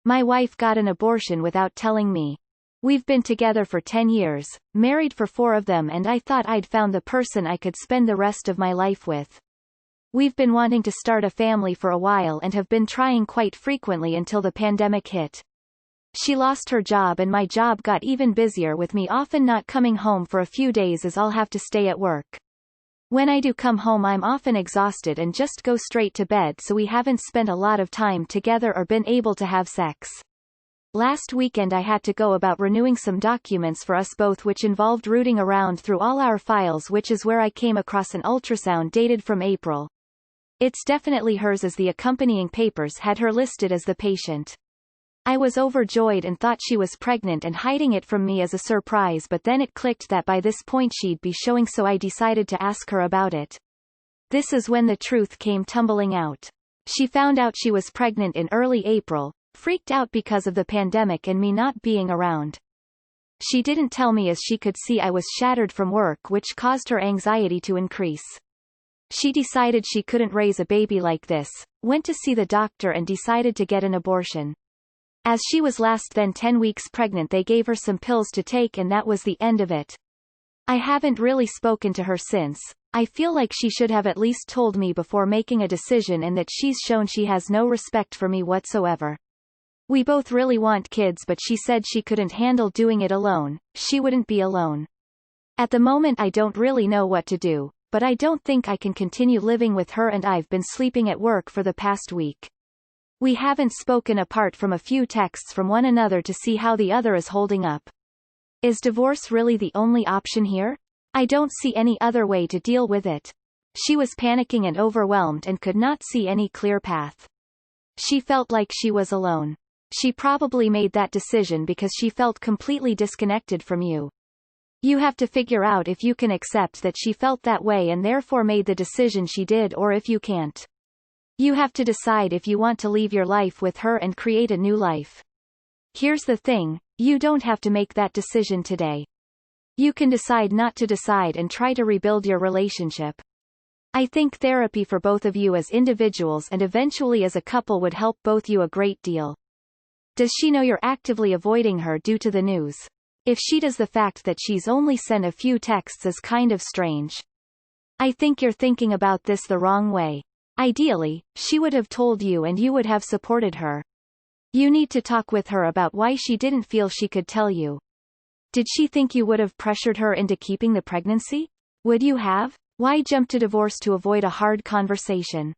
My wife got an abortion without telling me. We've been together for 10 years, married for 4 of them, and I thought I'd found the person I could spend the rest of my life with. We've been wanting to start a family for a while and have been trying quite frequently until the pandemic hit. She lost her job and my job got even busier, with me often not coming home for a few days as I'll have to stay at work. When I do come home I'm often exhausted and just go straight to bed, so we haven't spent a lot of time together or been able to have sex. Last weekend I had to go about renewing some documents for us both, which involved rooting around through all our files, which is where I came across an ultrasound dated from April. It's definitely hers, as the accompanying papers had her listed as the patient. I was overjoyed and thought she was pregnant and hiding it from me as a surprise, but then it clicked that by this point she'd be showing, so I decided to ask her about it. This is when the truth came tumbling out. She found out she was pregnant in early April, freaked out because of the pandemic and me not being around. She didn't tell me as she could see I was shattered from work, which caused her anxiety to increase. She decided she couldn't raise a baby like this, went to see the doctor and decided to get an abortion. As she was less than 10 weeks pregnant, they gave her some pills to take and that was the end of it. I haven't really spoken to her since. I feel like she should have at least told me before making a decision, and that she's shown she has no respect for me whatsoever. We both really want kids, but she said she couldn't handle doing it alone, she wouldn't be alone. At the moment I don't really know what to do, but I don't think I can continue living with her, and I've been sleeping at work for the past week. We haven't spoken apart from a few texts from one another to see how the other is holding up. Is divorce really the only option here? I don't see any other way to deal with it. She was panicking and overwhelmed and could not see any clear path. She felt like she was alone. She probably made that decision because she felt completely disconnected from you. You have to figure out if you can accept that she felt that way and therefore made the decision she did, or if you can't. You have to decide if you want to leave your life with her and create a new life. Here's the thing, you don't have to make that decision today. You can decide not to decide and try to rebuild your relationship. I think therapy for both of you as individuals and eventually as a couple would help both you a great deal. Does she know you're actively avoiding her due to the news? If she does, the fact that she's only sent a few texts is kind of strange. I think you're thinking about this the wrong way. Ideally, she would have told you and you would have supported her. You need to talk with her about why she didn't feel she could tell you. Did she think you would have pressured her into keeping the pregnancy? Would you have? Why jump to divorce to avoid a hard conversation?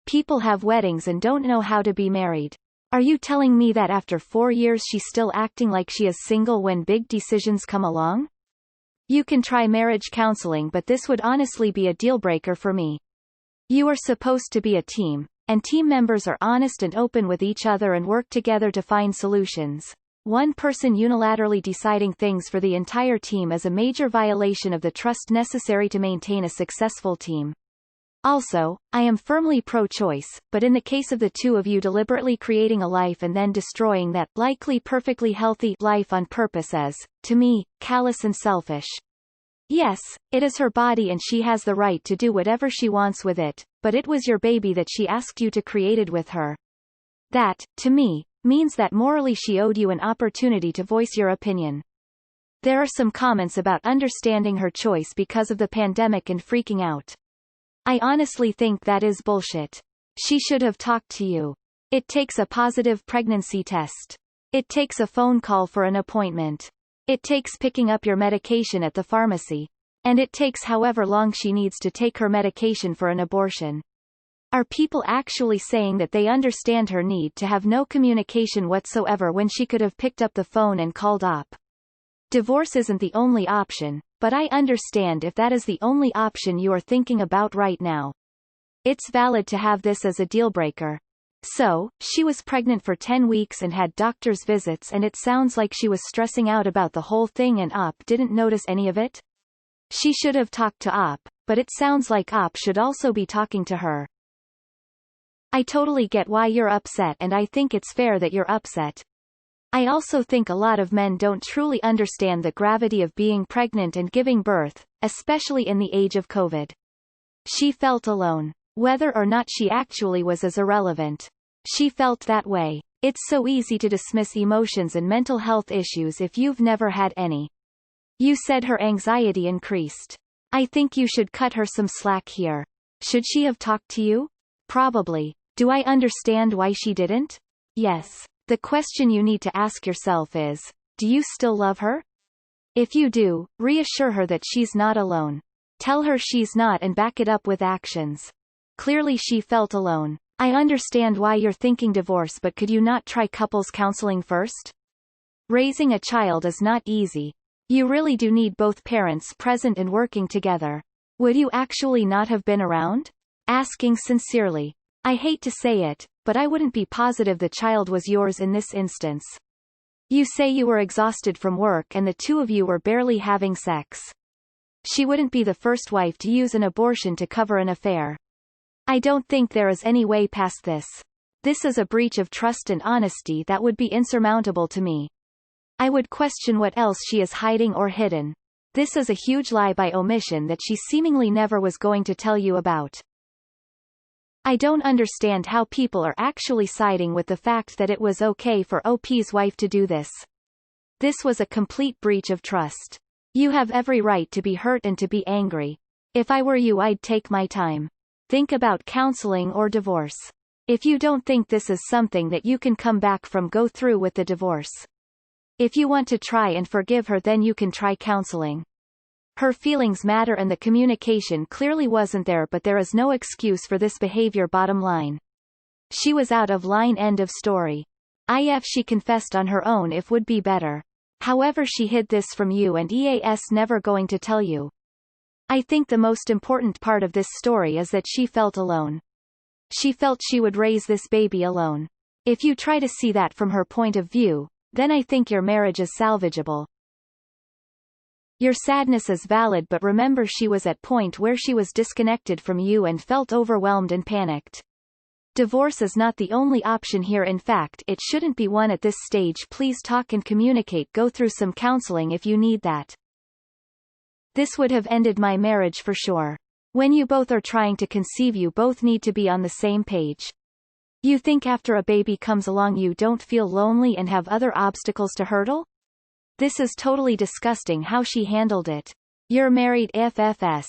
People have weddings and don't know how to be married. Are you telling me that after 4 years she's still acting like she is single when big decisions come along? You can try marriage counseling, but this would honestly be a deal breaker for me. You are supposed to be a team, and team members are honest and open with each other and work together to find solutions. One person unilaterally deciding things for the entire team is a major violation of the trust necessary to maintain a successful team. Also, I am firmly pro-choice, but in the case of the two of you deliberately creating a life and then destroying that likely perfectly healthy life on purpose is, to me, callous and selfish. Yes, it is her body and she has the right to do whatever she wants with it, but it was your baby that she asked you to create it with her. That, to me, means that morally she owed you an opportunity to voice your opinion. There are some comments about understanding her choice because of the pandemic and freaking out. I honestly think that is bullshit. She should have talked to you. It takes a positive pregnancy test. It takes a phone call for an appointment. It takes picking up your medication at the pharmacy. And it takes however long she needs to take her medication for an abortion. Are people actually saying that they understand her need to have no communication whatsoever when she could have picked up the phone and called up? Divorce isn't the only option, but I understand if that is the only option you are thinking about right now. It's valid to have this as a deal breaker. So, she was pregnant for 10 weeks and had doctor's visits, and it sounds like she was stressing out about the whole thing and Op didn't notice any of it? She should have talked to Op, but it sounds like Op should also be talking to her. I totally get why you're upset, and I think it's fair that you're upset. I also think a lot of men don't truly understand the gravity of being pregnant and giving birth, especially in the age of COVID. She felt alone. Whether or not she actually was is irrelevant. She felt that way. It's so easy to dismiss emotions and mental health issues if you've never had any. You said her anxiety increased. I think you should cut her some slack here. Should she have talked to you? Probably. Do I understand why she didn't? Yes. The question you need to ask yourself is, do you still love her? If you do, reassure her that she's not alone. Tell her she's not and back it up with actions. Clearly she felt alone. I understand why you're thinking divorce, but could you not try couples counseling first? Raising a child is not easy. You really do need both parents present and working together. Would you actually not have been around? Asking sincerely. I hate to say it, but I wouldn't be positive the child was yours in this instance. You say you were exhausted from work and the two of you were barely having sex. She wouldn't be the first wife to use an abortion to cover an affair. I don't think there is any way past this. This is a breach of trust and honesty that would be insurmountable to me. I would question what else she is hiding or hidden. This is a huge lie by omission that she seemingly never was going to tell you about. I don't understand how people are actually siding with the fact that it was okay for OP's wife to do this. This was a complete breach of trust. You have every right to be hurt and to be angry. If I were you, I'd take my time. Think about counseling or divorce. If you don't think this is something that you can come back from, go through with the divorce. If you want to try and forgive her, then you can try counseling. Her feelings matter and the communication clearly wasn't there, but there is no excuse for this behavior, bottom line. She was out of line, end of story. If she confessed on her own, it would be better. However, she hid this from you and is never going to tell you. I think the most important part of this story is that she felt alone. She felt she would raise this baby alone. If you try to see that from her point of view, then I think your marriage is salvageable. Your sadness is valid, but remember she was at point where she was disconnected from you and felt overwhelmed and panicked. Divorce is not the only option here. In fact, it shouldn't be one at this stage. Please talk and communicate. Go through some counseling if you need that. This would have ended my marriage for sure. When you both are trying to conceive, you both need to be on the same page. You think after a baby comes along you don't feel lonely and have other obstacles to hurdle? This is totally disgusting how she handled it. You're married, FFS.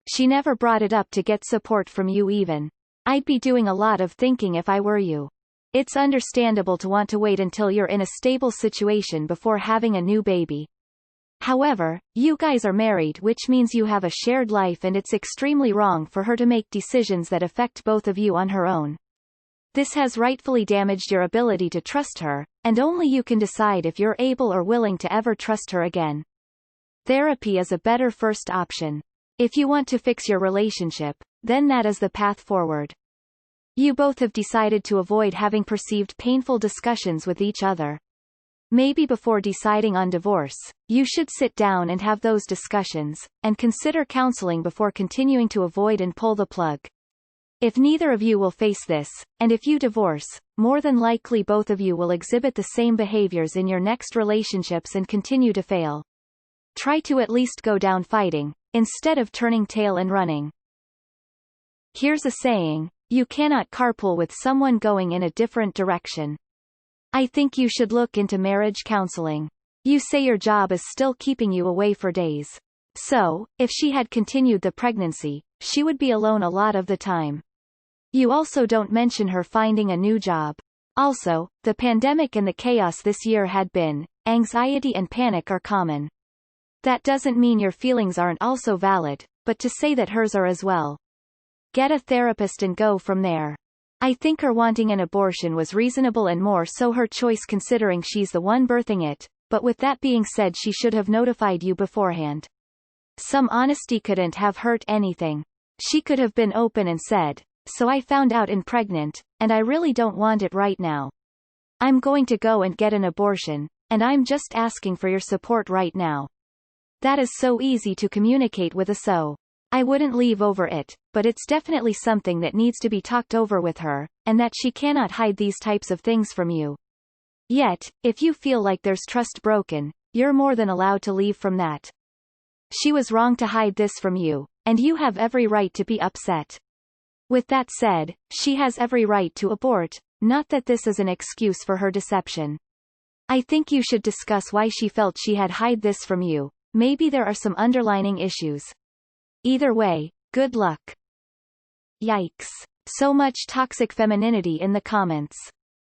She never brought it up to get support from you even. I'd be doing a lot of thinking if I were you. It's understandable to want to wait until you're in a stable situation before having a new baby. However, you guys are married, which means you have a shared life, and it's extremely wrong for her to make decisions that affect both of you on her own. This has rightfully damaged your ability to trust her, and only you can decide if you're able or willing to ever trust her again. Therapy is a better first option. If you want to fix your relationship, then that is the path forward. You both have decided to avoid having perceived painful discussions with each other. Maybe before deciding on divorce, you should sit down and have those discussions, and consider counseling before continuing to avoid and pull the plug. If neither of you will face this, and if you divorce, more than likely both of you will exhibit the same behaviors in your next relationships and continue to fail. Try to at least go down fighting, instead of turning tail and running. Here's a saying: you cannot carpool with someone going in a different direction. I think you should look into marriage counseling. You say your job is still keeping you away for days. So, if she had continued the pregnancy, she would be alone a lot of the time. You also don't mention her finding a new job. Also, the pandemic and the chaos this year had been, anxiety and panic are common. That doesn't mean your feelings aren't also valid, but to say that hers are as well. Get a therapist and go from there. I think her wanting an abortion was reasonable, and more so her choice considering she's the one birthing it, but with that being said, she should have notified you beforehand. Some honesty couldn't have hurt anything. She could have been open and said, "So I found out I'm pregnant, and I really don't want it right now. I'm going to go and get an abortion, and I'm just asking for your support right now." That is so easy to communicate with a so. I wouldn't leave over it, but it's definitely something that needs to be talked over with her, and that she cannot hide these types of things from you. Yet, if you feel like there's trust broken, you're more than allowed to leave from that. She was wrong to hide this from you, and you have every right to be upset. With that said, she has every right to abort, not that this is an excuse for her deception. I think you should discuss why she felt she had hide this from you. Maybe there are some underlying issues. Either way, good luck. Yikes. So much toxic femininity in the comments.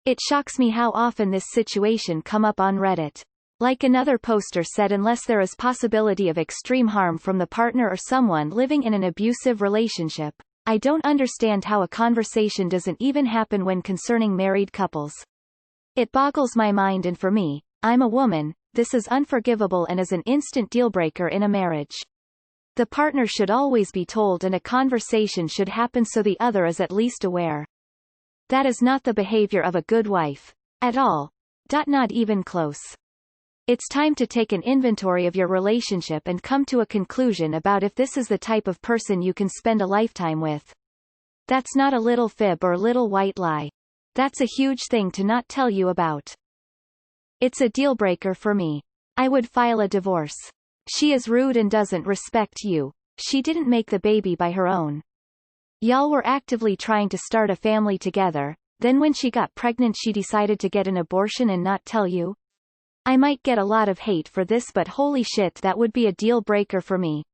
It shocks me how often this situation come up on Reddit. Like another poster said, unless there is possibility of extreme harm from the partner or someone living in an abusive relationship, I don't understand how a conversation doesn't even happen when concerning married couples. It boggles my mind, and for me, I'm a woman, this is unforgivable and is an instant dealbreaker in a marriage. The partner should always be told, and a conversation should happen so the other is at least aware. That is not the behavior of a good wife. At all. Not even close. It's time to take an inventory of your relationship and come to a conclusion about if this is the type of person you can spend a lifetime with. That's not a little fib or little white lie. That's a huge thing to not tell you about. It's a deal breaker for me. I would file a divorce. She is rude and doesn't respect you. She didn't make the baby by her own. Y'all were actively trying to start a family together, then when she got pregnant she decided to get an abortion and not tell you? I might get a lot of hate for this, but holy shit, that would be a deal breaker for me.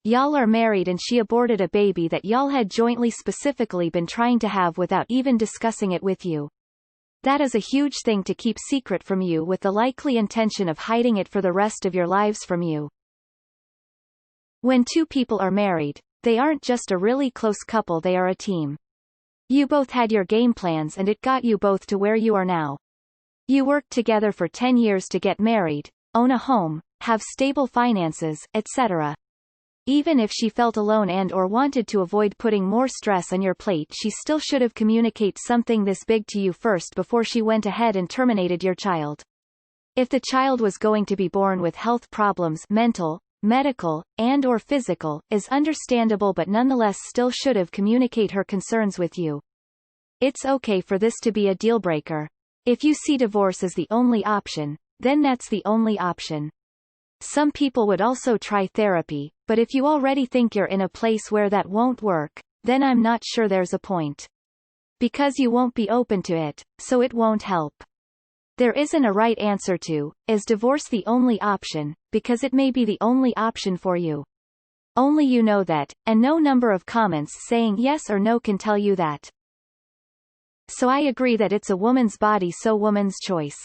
Y'all are married and she aborted a baby that y'all had jointly specifically been trying to have without even discussing it with you. That is a huge thing to keep secret from you with the likely intention of hiding it for the rest of your lives from you. When two people are married, they aren't just a really close couple, they are a team. You both had your game plans and it got you both to where you are now. You worked together for 10 years to get married, own a home, have stable finances, etc. Even if she felt alone and or wanted to avoid putting more stress on your plate, she still should have communicated something this big to you first before she went ahead and terminated your child. If the child was going to be born with health problems, mental, medical, and or physical, is understandable, but nonetheless still should have communicated her concerns with you. It's okay for this to be a deal breaker. If you see divorce as the only option, then that's the only option. Some people would also try therapy, but if you already think you're in a place where that won't work, then I'm not sure there's a point. Because you won't be open to it, so it won't help. There isn't a right answer to, is divorce the only option, because it may be the only option for you. Only you know that, and no number of comments saying yes or no can tell you that. So I agree that it's a woman's body, so woman's choice.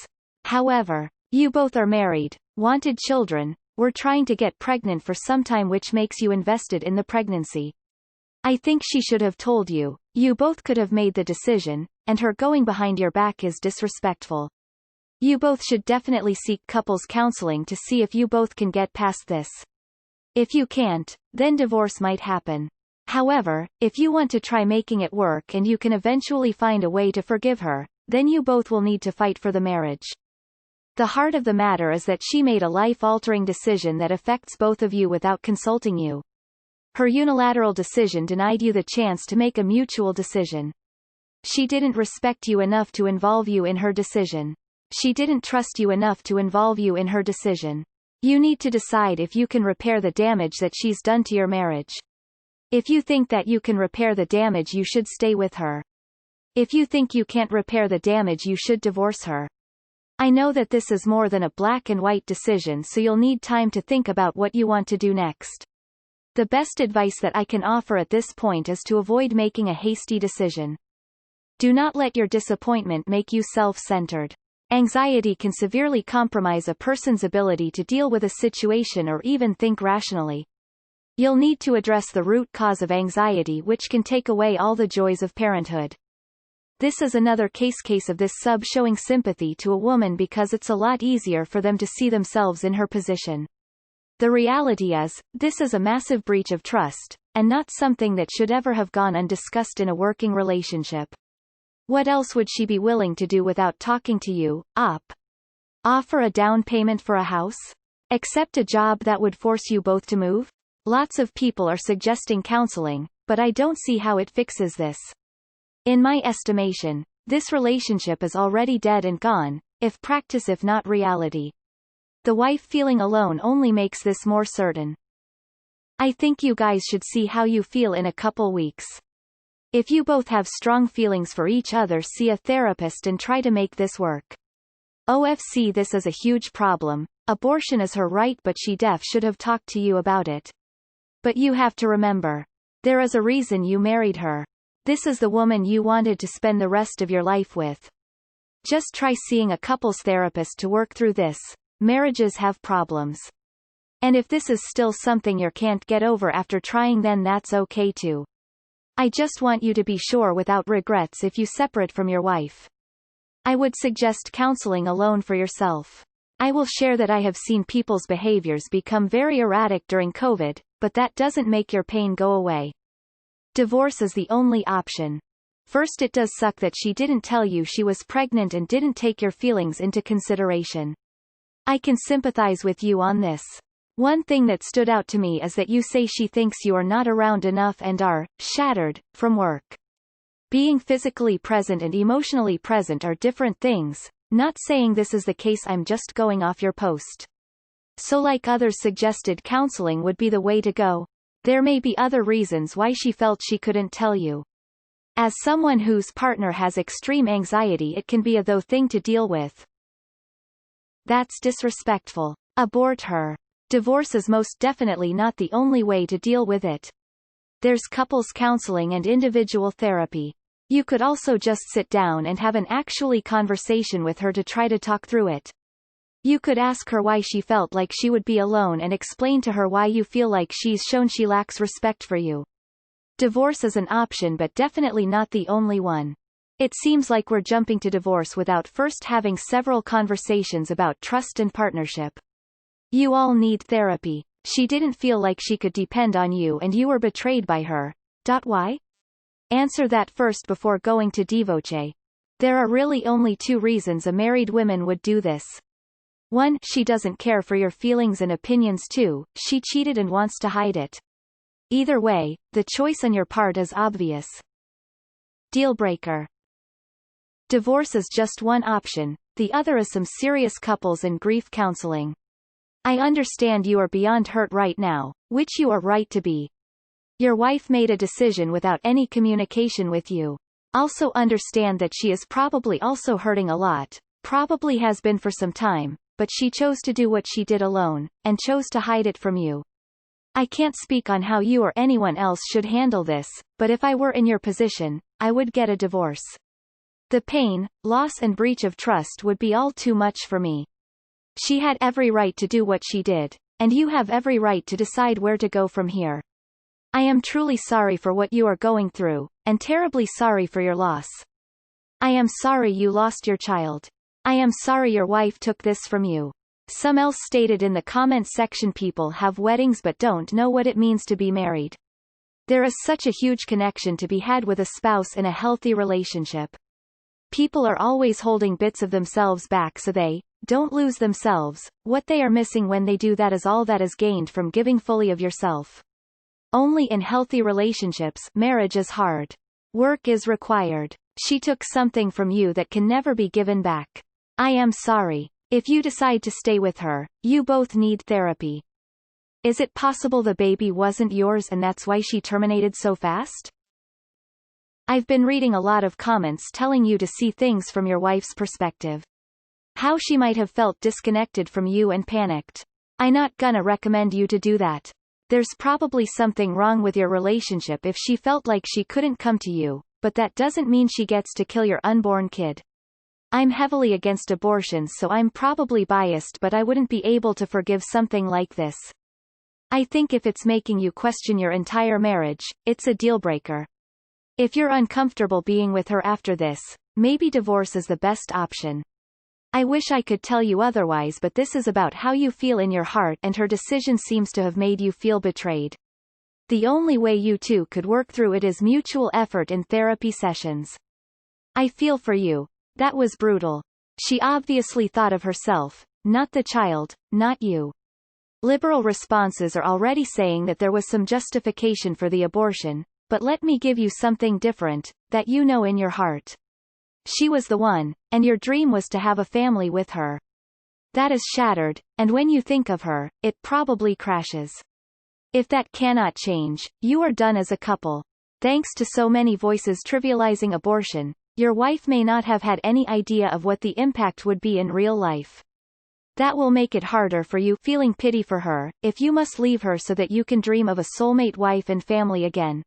However, you both are married, wanted children, were trying to get pregnant for some time, which makes you invested in the pregnancy. I think she should have told you. You both could have made the decision, and her going behind your back is disrespectful. You both should definitely seek couples counseling to see if you both can get past this. If you can't, then divorce might happen. However, if you want to try making it work and you can eventually find a way to forgive her, then you both will need to fight for the marriage. The heart of the matter is that she made a life-altering decision that affects both of you without consulting you. Her unilateral decision denied you the chance to make a mutual decision. She didn't respect you enough to involve you in her decision. She didn't trust you enough to involve you in her decision. You need to decide if you can repair the damage that she's done to your marriage. If you think that you can repair the damage, you should stay with her. If you think you can't repair the damage, you should divorce her. I know that this is more than a black and white decision, so you'll need time to think about what you want to do next. The best advice that I can offer at this point is to avoid making a hasty decision. Do not let your disappointment make you self-centered. Anxiety can severely compromise a person's ability to deal with a situation or even think rationally. You'll need to address the root cause of anxiety, which can take away all the joys of parenthood. This is another case of this sub showing sympathy to a woman because it's a lot easier for them to see themselves in her position. The reality is, this is a massive breach of trust, and not something that should ever have gone undiscussed in a working relationship. What else would she be willing to do without talking to you? Offer a down payment for a house? Accept a job that would force you both to move? Lots of people are suggesting counseling, but I don't see how it fixes this. In my estimation, this relationship is already dead and gone, if practice if not reality. The wife feeling alone only makes this more certain. I think you guys should see how you feel in a couple weeks. If you both have strong feelings for each other, see a therapist and try to make this work. OFC, this is a huge problem. Abortion is her right, but she should have talked to you about it. But you have to remember. There is a reason you married her. This is the woman you wanted to spend the rest of your life with. Just try seeing a couples therapist to work through this. Marriages have problems. And if this is still something you can't get over after trying, then that's okay too. I just want you to be sure without regrets if you separate from your wife. I would suggest counseling alone for yourself. I will share that I have seen people's behaviors become very erratic during COVID, but that doesn't make your pain go away. Divorce is the only option. First, it does suck that she didn't tell you she was pregnant and didn't take your feelings into consideration. I can sympathize with you on this. One thing that stood out to me is that you say she thinks you are not around enough and are shattered from work. Being physically present and emotionally present are different things. Not saying this is the case, I'm just going off your post. So like others suggested, counseling would be the way to go. There may be other reasons why she felt she couldn't tell you. As someone whose partner has extreme anxiety, it can be a thing to deal with. That's disrespectful. Abort her. Divorce is most definitely not the only way to deal with it. There's couples counseling and individual therapy. You could also just sit down and have an actually conversation with her to try to talk through it. You could ask her why she felt like she would be alone and explain to her why you feel like she's shown she lacks respect for you. Divorce is an option, but definitely not the only one. It seems like we're jumping to divorce without first having several conversations about trust and partnership. You all need therapy. She didn't feel like she could depend on you and you were betrayed by her. Why? Answer that first before going to divorce. There are really only two reasons a married woman would do this. 1. She doesn't care for your feelings and opinions. 2. She cheated and wants to hide it. Either way, the choice on your part is obvious. Deal breaker. Divorce is just one option, the other is some serious couples and grief counseling. I understand you are beyond hurt right now, which you are right to be. Your wife made a decision without any communication with you. Also understand that she is probably also hurting a lot, probably has been for some time, but she chose to do what she did alone, and chose to hide it from you. I can't speak on how you or anyone else should handle this, but if I were in your position, I would get a divorce. The pain, loss and breach of trust would be all too much for me. She had every right to do what she did, and you have every right to decide where to go from here. I am truly sorry for what you are going through, and terribly sorry for your loss. I am sorry you lost your child. I am sorry your wife took this from you. Some else stated in the comment section, people have weddings but don't know what it means to be married. There is such a huge connection to be had with a spouse in a healthy relationship. People are always holding bits of themselves back so they don't lose themselves. What they are missing when they do that is all that is gained from giving fully of yourself. Only in healthy relationships, marriage is hard. Work is required. She took something from you that can never be given back. I am sorry. If you decide to stay with her, you both need therapy. Is it possible the baby wasn't yours and that's why she terminated so fast? I've been reading a lot of comments telling you to see things from your wife's perspective. How she might have felt disconnected from you and panicked. I'm not gonna recommend you to do that. There's probably something wrong with your relationship if she felt like she couldn't come to you, but that doesn't mean she gets to kill your unborn kid. I'm heavily against abortions, so I'm probably biased, but I wouldn't be able to forgive something like this. I think if it's making you question your entire marriage, it's a deal breaker. If you're uncomfortable being with her after this, maybe divorce is the best option. I wish I could tell you otherwise, but this is about how you feel in your heart, and her decision seems to have made you feel betrayed. The only way you two could work through it is mutual effort in therapy sessions. I feel for you. That was brutal. She obviously thought of herself, not the child, not you. Liberal responses are already saying that there was some justification for the abortion, but let me give you something different, that you know in your heart. She was the one, and your dream was to have a family with her. That is shattered, and when you think of her, it probably crashes. If that cannot change, you are done as a couple. Thanks to so many voices trivializing abortion, your wife may not have had any idea of what the impact would be in real life. That will make it harder for you, feeling pity for her, if you must leave her so that you can dream of a soulmate wife and family again.